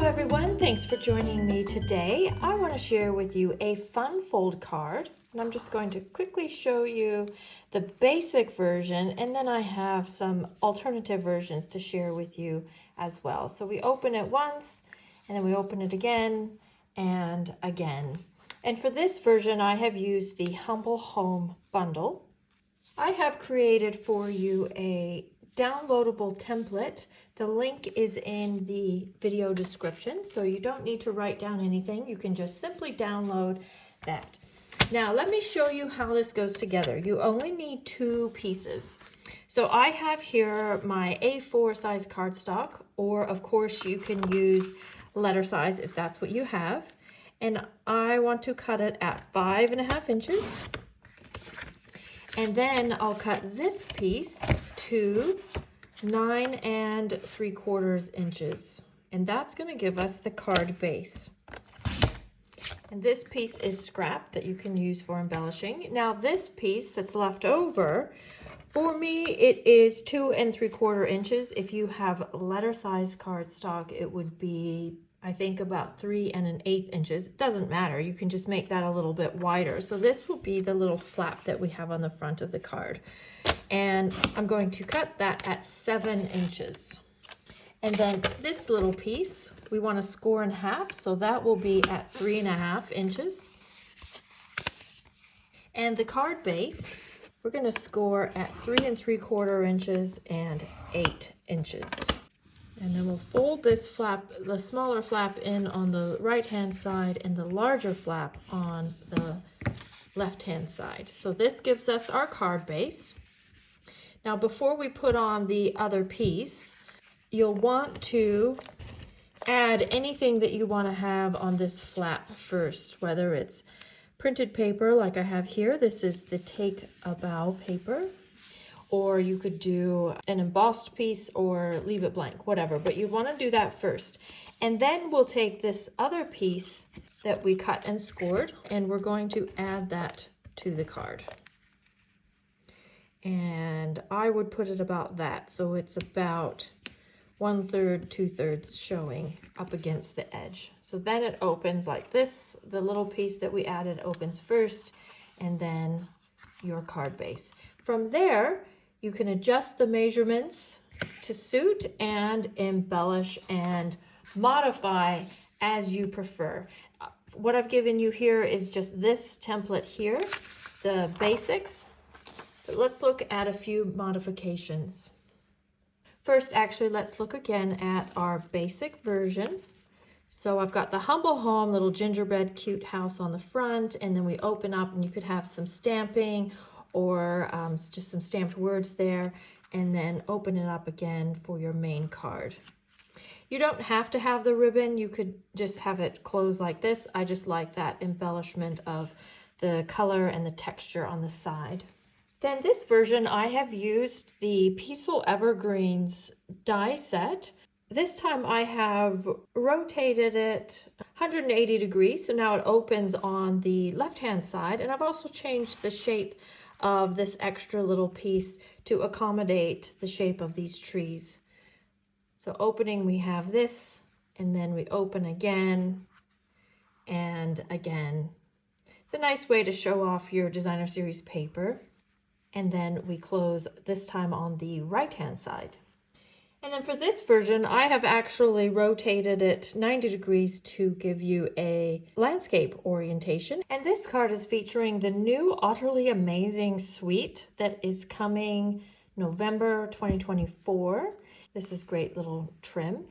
everyone, thanks for joining me today. I want to share with you a fun fold card, and I'm just going to quickly show you the basic version, and then I have some alternative versions to share with you as well. So we open it once, and then we open it again and again. And for this version, I have used the Humble Home bundle. I have created for you a downloadable template. The link is in the video description, so you don't need to write down anything. You can just simply download that. Now, let me show you how this goes together. You only need 2 pieces. So I have here my A4 size cardstock, or of course you can use letter size if that's what you have. And I want to cut it at 5.5 inches. And then I'll cut this piece to 9 3/4 inches. And that's going to give us the card base. And this piece is scrap that you can use for embellishing. Now this piece that's left over, for me it is 2 3/4 inches. If you have letter size cardstock, it would be, I think, about 3 1/8 inches. It doesn't matter. You can just make that a little bit wider. So this will be the little flap that we have on the front of the card. And I'm going to cut that at 7 inches. And then this little piece, we want to score in half. So that will be at 3.5 inches. And the card base, we're going to score at 3 3/4 inches and 8 inches. And then we'll fold this flap, the smaller flap, in on the right-hand side and the larger flap on the left-hand side. So this gives us our card base. Now, before we put on the other piece, you'll want to add anything that you want to have on this flap first, whether it's printed paper like I have here. This is the Take a Bow paper. Or you could do an embossed piece or leave it blank, whatever. But you want to do that first. And then we'll take this other piece that we cut and scored, and we're going to add that to the card. And I would put it about that. So it's about 1/3, 2/3 showing up against the edge. So then it opens like this. The little piece that we added opens first, and then your card base. From there, you can adjust the measurements to suit and embellish and modify as you prefer. What I've given you here is just this template here, the basics. But let's look at a few modifications. First, actually, let's look again at our basic version. So I've got the Humble Home little gingerbread cute house on the front, and then we open up and you could have some stamping or just some stamped words there, and then open it up again for your main card. You don't have to have the ribbon. You could just have it close like this. I just like that embellishment of the color and the texture on the side. Then this version, I have used the Peaceful Evergreens die set. This time I have rotated it 180 degrees, so now it opens on the left-hand side, and I've also changed the shape of this extra little piece to accommodate the shape of these trees. So opening, we have this, and then we open again and again. It's a nice way to show off your designer series paper. And then we close this time on the right-hand side. And then for this version, I have actually rotated it 90 degrees to give you a landscape orientation. And this card is featuring the new Utterly Amazing suite that is coming November 2024. This is great little trim.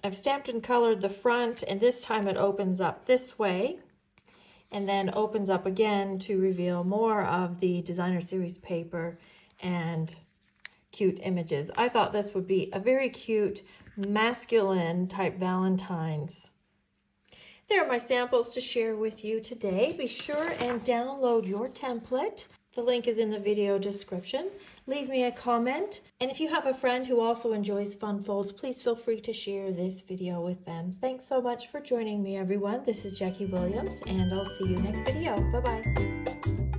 I've stamped and colored the front, and this time it opens up this way and then opens up again to reveal more of the designer series paper and cute images. I thought this would be a very cute masculine type Valentine's. There are my samples to share with you today. Be sure and download your template. The link is in the video description. Leave me a comment. And if you have a friend who also enjoys fun folds, please feel free to share this video with them. Thanks so much for joining me, everyone. This is Jackie Williams, and I'll see you next video. Bye-bye.